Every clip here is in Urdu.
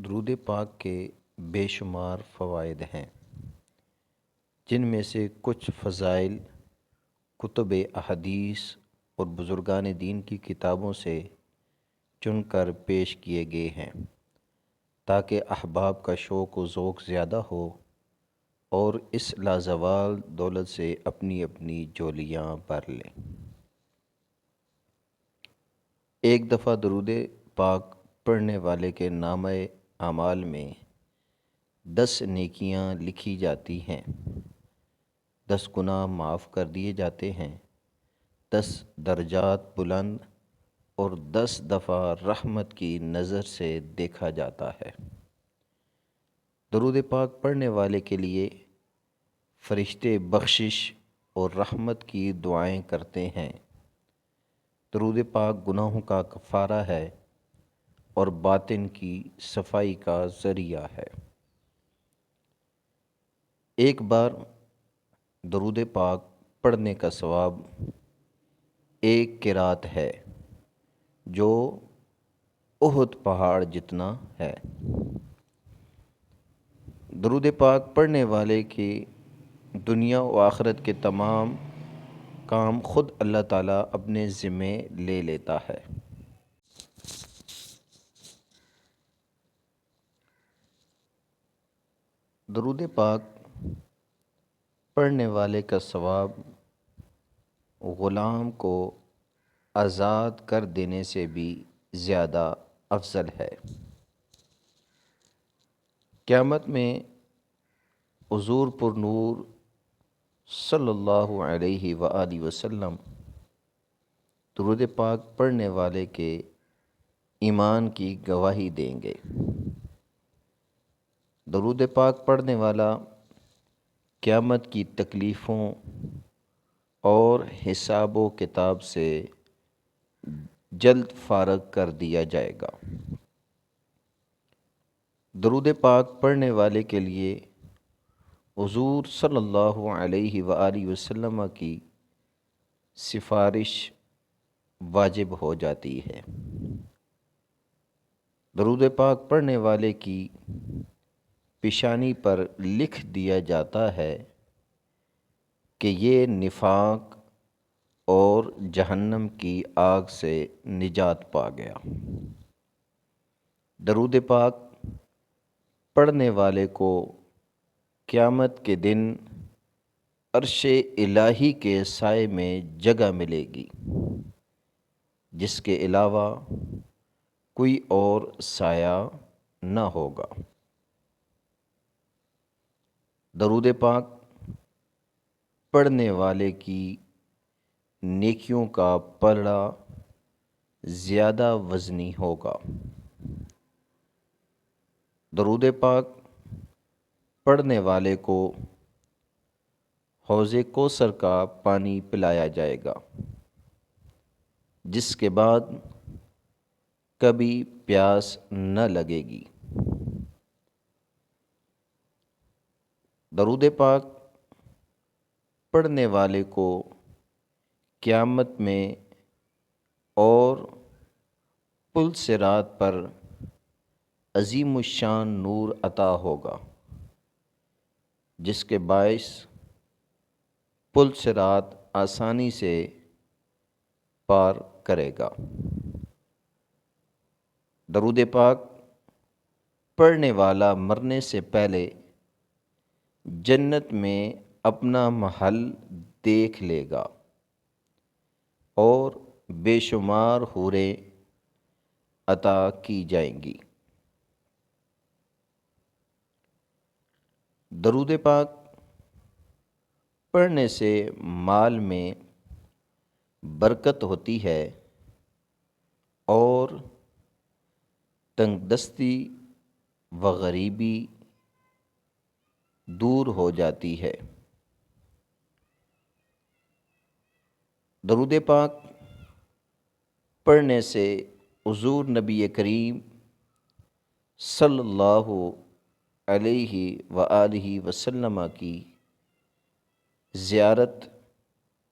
درود پاک کے بے شمار فوائد ہیں، جن میں سے کچھ فضائل کتب احادیث اور بزرگان دین کی کتابوں سے چن کر پیش کیے گئے ہیں تاکہ احباب کا شوق و ذوق زیادہ ہو اور اس لازوال دولت سے اپنی اپنی جولیاں بھر لیں۔ ایک دفعہ درود پاک پڑھنے والے کے نامہ اعمال میں 10 نیکیاں لکھی جاتی ہیں، 10 گناہ معاف کر دیے جاتے ہیں، 10 درجات بلند اور 10 دفعہ رحمت کی نظر سے دیکھا جاتا ہے۔ درود پاک پڑھنے والے کے لیے فرشتے بخشش اور رحمت کی دعائیں کرتے ہیں۔ درود پاک گناہوں کا کفارہ ہے اور باطن کی صفائی کا ذریعہ ہے۔ ایک بار درود پاک پڑھنے کا ثواب ایک قرات ہے جو احد پہاڑ جتنا ہے۔ درود پاک پڑھنے والے کی دنیا و آخرت کے تمام کام خود اللہ تعالیٰ اپنے ذمے لے لیتا ہے۔ درود پاک پڑھنے والے کا ثواب غلام کو آزاد کر دینے سے بھی زیادہ افضل ہے۔ قیامت میں حضور پر نور صلی اللہ علیہ وآلہ وسلم درود پاک پڑھنے والے کے ایمان کی گواہی دیں گے۔ درود پاک پڑھنے والا قیامت کی تکلیفوں اور حساب و کتاب سے جلد فارغ کر دیا جائے گا۔ درود پاک پڑھنے والے کے لیے حضور صلی اللہ علیہ وآلہ وسلم کی سفارش واجب ہو جاتی ہے۔ درود پاک پڑھنے والے کی پیشانی پر لکھ دیا جاتا ہے کہ یہ نفاق اور جہنم کی آگ سے نجات پا گیا۔ درود پاک پڑھنے والے کو قیامت کے دن عرش الہی کے سائے میں جگہ ملے گی، جس کے علاوہ کوئی اور سایہ نہ ہوگا۔ درود پاک پڑھنے والے کی نیکیوں کا پلڑا زیادہ وزنی ہوگا۔ درود پاک پڑھنے والے کو حوض کوثر کا پانی پلایا جائے گا، جس کے بعد کبھی پیاس نہ لگے گی۔ درود پاک پڑھنے والے کو قیامت میں اور پل صراط پر عظیم الشان نور عطا ہوگا، جس کے باعث پل صراط آسانی سے پار کرے گا۔ درود پاک پڑھنے والا مرنے سے پہلے جنت میں اپنا محل دیکھ لے گا اور بے شمار حوریں عطا کی جائیں گی۔ درود پاک پڑھنے سے مال میں برکت ہوتی ہے اور تنگ دستی و غریبی دور ہو جاتی ہے۔ درود پاک پڑھنے سے حضور نبی کریم صلی اللہ علیہ وآلہ وسلم کی زیارت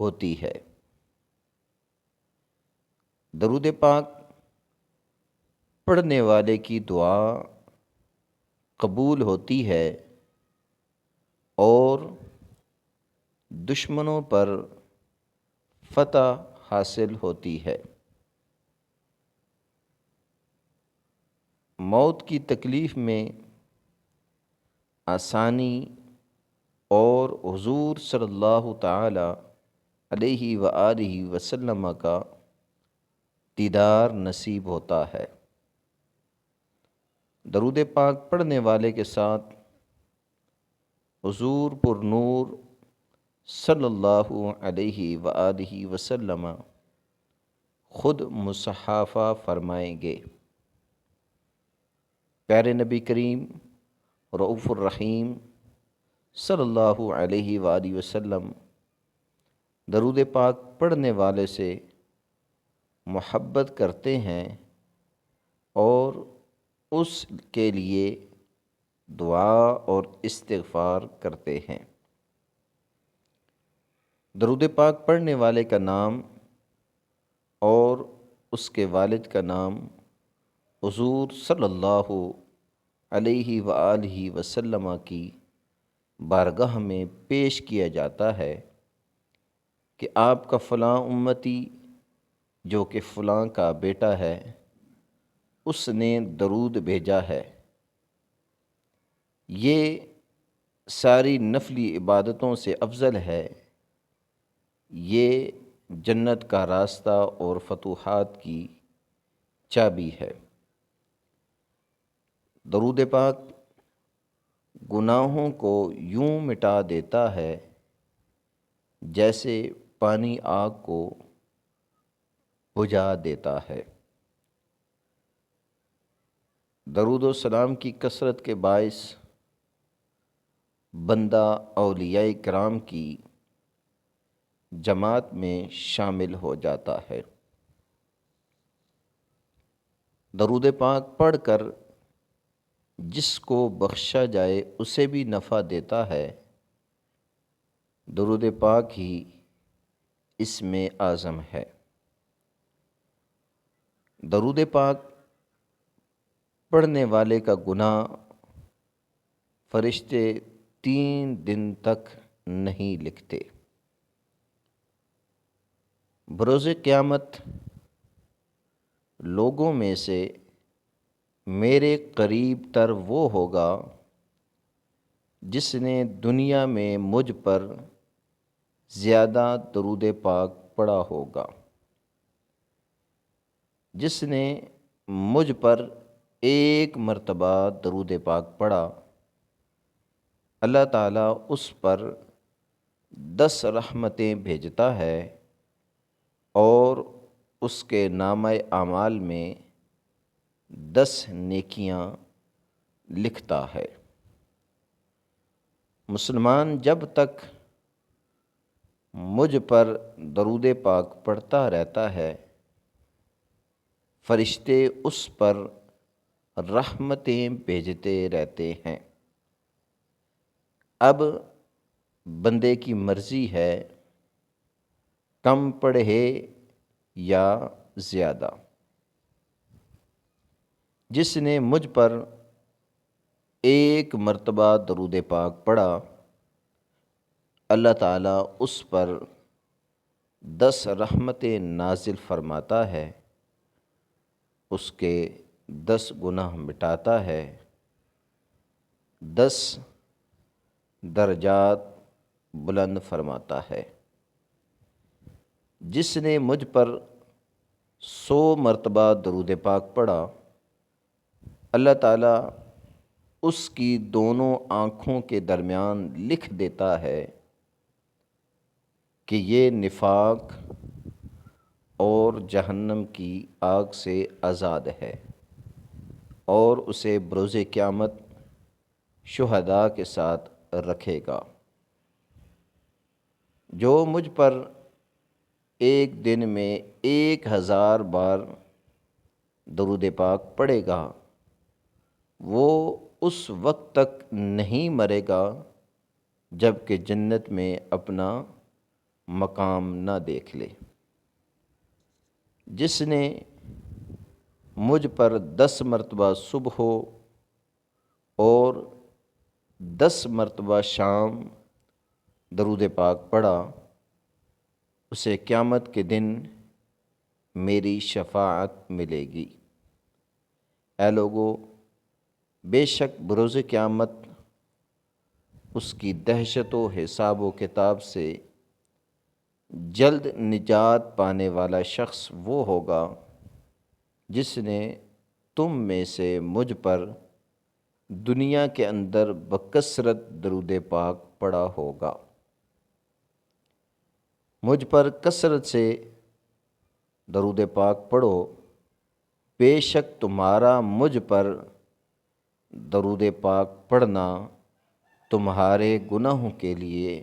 ہوتی ہے۔ درود پاک پڑھنے والے کی دعا قبول ہوتی ہے اور دشمنوں پر فتح حاصل ہوتی ہے۔ موت کی تکلیف میں آسانی اور حضور صلی اللہ تعالی علیہ وآلہ وسلم کا دیدار نصیب ہوتا ہے۔ درود پاک پڑھنے والے کے ساتھ حضور پر نور صلی اللہ علیہ وآلہ وسلم خود مصافحہ فرمائیں گے۔ پیارے نبی کریم رؤوف الرحیم صلی اللہ علیہ وآلہ وسلم درود پاک پڑھنے والے سے محبت کرتے ہیں اور اس کے لیے دعا اور استغفار کرتے ہیں۔ درود پاک پڑھنے والے کا نام اور اس کے والد کا نام حضور صلی اللہ علیہ وآلہ وسلم کی بارگاہ میں پیش کیا جاتا ہے کہ آپ کا فلاں امتی جو کہ فلاں کا بیٹا ہے اس نے درود بھیجا ہے۔ یہ ساری نفلی عبادتوں سے افضل ہے، یہ جنت کا راستہ اور فتوحات کی چابی ہے۔ درود پاک گناہوں کو یوں مٹا دیتا ہے جیسے پانی آگ کو بجھا دیتا ہے۔ درود و سلام کی کثرت کے باعث بندہ اولیاء کرام کی جماعت میں شامل ہو جاتا ہے۔ درود پاک پڑھ کر جس کو بخشا جائے اسے بھی نفع دیتا ہے۔ درود پاک ہی اس میں اعظم ہے۔ درود پاک پڑھنے والے کا گناہ فرشتے 3 دن تک نہیں لکھتے۔ بروز قیامت لوگوں میں سے میرے قریب تر وہ ہوگا جس نے دنیا میں مجھ پر زیادہ درود پاک پڑھا ہوگا۔ جس نے مجھ پر 1 مرتبہ درود پاک پڑھا، اللہ تعالیٰ اس پر 10 رحمتیں بھیجتا ہے اور اس کے نامہ اعمال میں 10 نیکیاں لکھتا ہے۔ مسلمان جب تک مجھ پر درود پاک پڑھتا رہتا ہے، فرشتے اس پر رحمتیں بھیجتے رہتے ہیں۔ اب بندے کی مرضی ہے کم پڑھے یا زیادہ۔ جس نے مجھ پر 1 مرتبہ درود پاک پڑھا، اللہ تعالیٰ اس پر 10 رحمتیں نازل فرماتا ہے، اس کے 10 گناہ مٹاتا ہے، 10 درجات بلند فرماتا ہے۔ جس نے مجھ پر 100 مرتبہ درود پاک پڑھا، اللہ تعالیٰ اس کی دونوں آنکھوں کے درمیان لکھ دیتا ہے کہ یہ نفاق اور جہنم کی آگ سے آزاد ہے، اور اسے بروز قیامت شہداء کے ساتھ رکھے گا۔ جو مجھ پر ایک دن میں 1000 بار درود پاک پڑھے گا، وہ اس وقت تک نہیں مرے گا جب کہ جنت میں اپنا مقام نہ دیکھ لے۔ جس نے مجھ پر 10 مرتبہ صبح اور 10 مرتبہ شام درود پاک پڑھا، اسے قیامت کے دن میری شفاعت ملے گی۔ اے لوگو، بے شک بروز قیامت اس کی دہشت و حساب و کتاب سے جلد نجات پانے والا شخص وہ ہوگا جس نے تم میں سے مجھ پر دنیا کے اندر بکثرت درود پاک پڑھا ہوگا۔ مجھ پر کثرت سے درود پاک پڑھو، بے شک تمہارا مجھ پر درود پاک پڑھنا تمہارے گناہوں کے لیے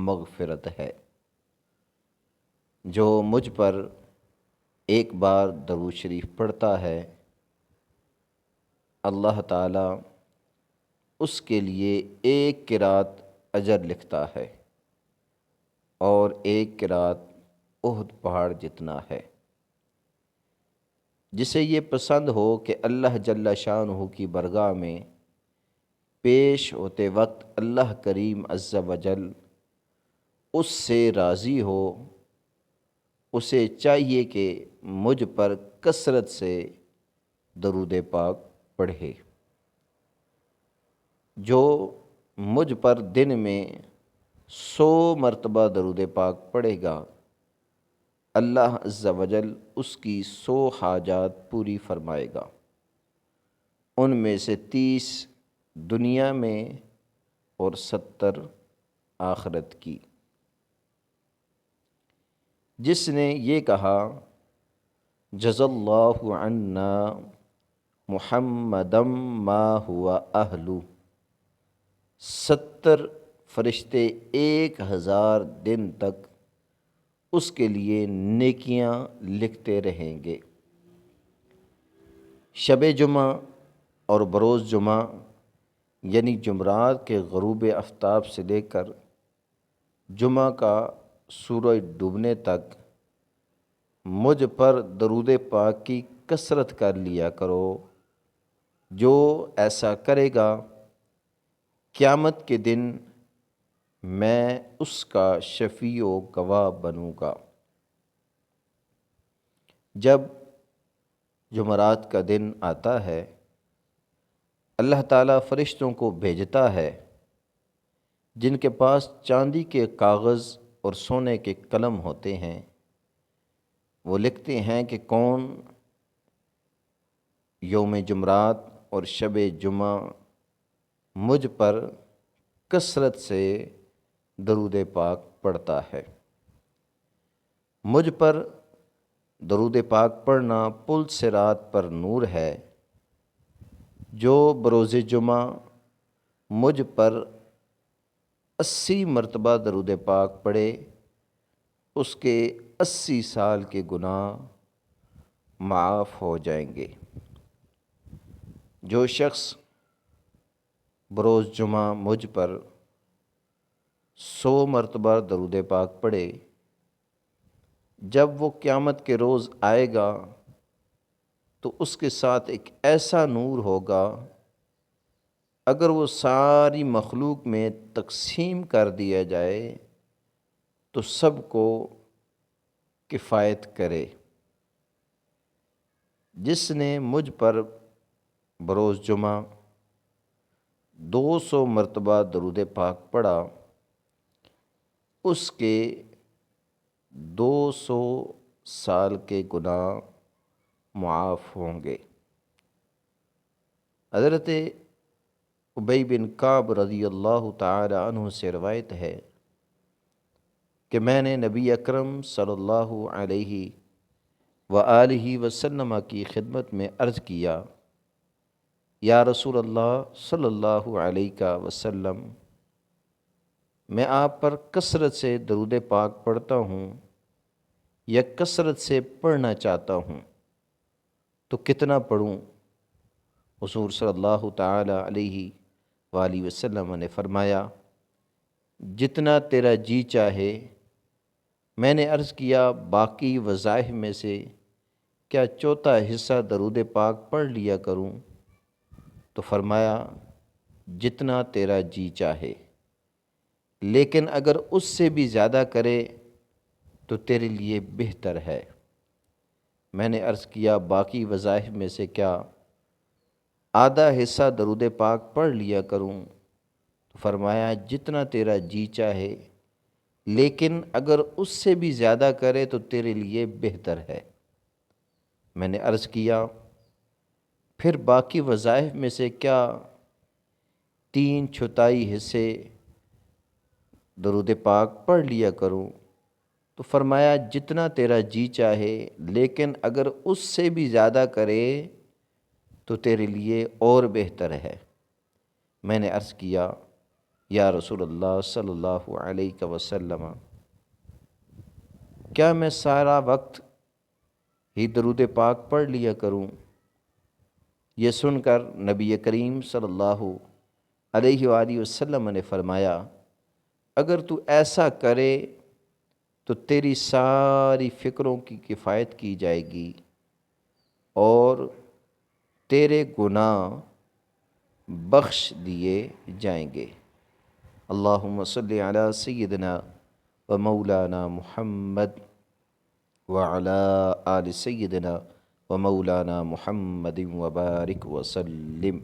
مغفرت ہے۔ جو مجھ پر ایک بار درود شریف پڑھتا ہے، اللہ تعالیٰ اس کے لیے ایک قرات اجر لکھتا ہے اور ایک قرات احد پہاڑ جتنا ہے۔ جسے یہ پسند ہو کہ اللہ جل شانہ کی بارگاہ میں پیش ہوتے وقت اللہ کریم عز و جل اس سے راضی ہو، اسے چاہیے کہ مجھ پر کثرت سے درود پاک پڑھے۔ جو مجھ پر دن میں 100 مرتبہ درود پاک پڑھے گا، اللہ عز و جل اس کی 100 حاجات پوری فرمائے گا، ان میں سے 30 دنیا میں اور 70 آخرت کی۔ جس نے یہ کہا جزا اللہ عنا محمدم ما ہوا اہلو، 70 فرشتے 1000 دن تک اس کے لیے نیکیاں لکھتے رہیں گے۔ شب جمعہ اور بروز جمعہ یعنی جمعرات کے غروب آفتاب سے لے کر جمعہ کا سورج ڈوبنے تک مجھ پر درود پاک کی کثرت کر لیا کرو۔ جو ایسا کرے گا قیامت کے دن میں اس کا شفیع و گواہ بنوں گا۔ جب جمعرات کا دن آتا ہے، اللہ تعالیٰ فرشتوں کو بھیجتا ہے جن کے پاس چاندی کے کاغذ اور سونے کے قلم ہوتے ہیں۔ وہ لکھتے ہیں کہ کون یوم جمعرات اور شب جمعہ مجھ پر کثرت سے درود پاک پڑھتا ہے۔ مجھ پر درود پاک پڑھنا پل صراط پر نور ہے۔ جو بروز جمعہ مجھ پر 80 مرتبہ درود پاک پڑھے، اس کے 80 سال کے گناہ معاف ہو جائیں گے۔ جو شخص بروز جمعہ مجھ پر 100 مرتبہ درود پاک پڑھے، جب وہ قیامت کے روز آئے گا تو اس کے ساتھ ایک ایسا نور ہوگا، اگر وہ ساری مخلوق میں تقسیم کر دیا جائے تو سب کو کفایت کرے۔ جس نے مجھ پر بروز جمعہ 200 مرتبہ درود پاک پڑھا، اس کے 200 سال کے گناہ معاف ہوں گے۔ حضرت ابی بن کعب رضی اللہ تعالی عنہ سے روایت ہے کہ میں نے نبی اکرم صلی اللہ علیہ وآلہ وسلم کی خدمت میں عرض کیا، یا رسول اللہ صلی اللہ علیہ وسلم، میں آپ پر کثرت سے درود پاک پڑھتا ہوں یا کثرت سے پڑھنا چاہتا ہوں، تو کتنا پڑھوں؟ حضور صلی اللہ تعالی علیہ وآلہ وسلم نے فرمایا، جتنا تیرا جی چاہے۔ میں نے عرض کیا، باقی وظائف میں سے کیا چوتھا حصہ درود پاک پڑھ لیا کروں؟ تو فرمایا، جتنا تیرا جی چاہے، لیکن اگر اس سے بھی زیادہ کرے تو تیرے لیے بہتر ہے۔ میں نے عرض کیا باقی وظائف میں سے کیا آدھا حصہ درود پاک پڑھ لیا کروں؟ تو فرمایا جتنا تیرا جی چاہے، لیکن اگر اس سے بھی زیادہ کرے تو تیرے لیے بہتر ہے۔ میں نے عرض کیا پھر باقی وظائف میں سے کیا 3/4 حصے درود پاک پڑھ لیا کروں؟ تو فرمایا جتنا تیرا جی چاہے، لیکن اگر اس سے بھی زیادہ کرے تو تیرے لیے اور بہتر ہے۔ میں نے عرض کیا یا رسول اللہ صلی اللہ علیہ وسلم، کیا میں سارا وقت ہی درود پاک پڑھ لیا کروں؟ یہ سن کر نبی کریم صلی اللہ علیہ وآلہ وسلم نے فرمایا اگر تو ایسا کرے تو تیری ساری فکروں کی کفایت کی جائے گی اور تیرے گناہ بخش دیے جائیں گے۔ اللہم صلی علی سیدنا و مولانا محمد وعلی آل سیدنا و مولانا محمد وبارک وسلم۔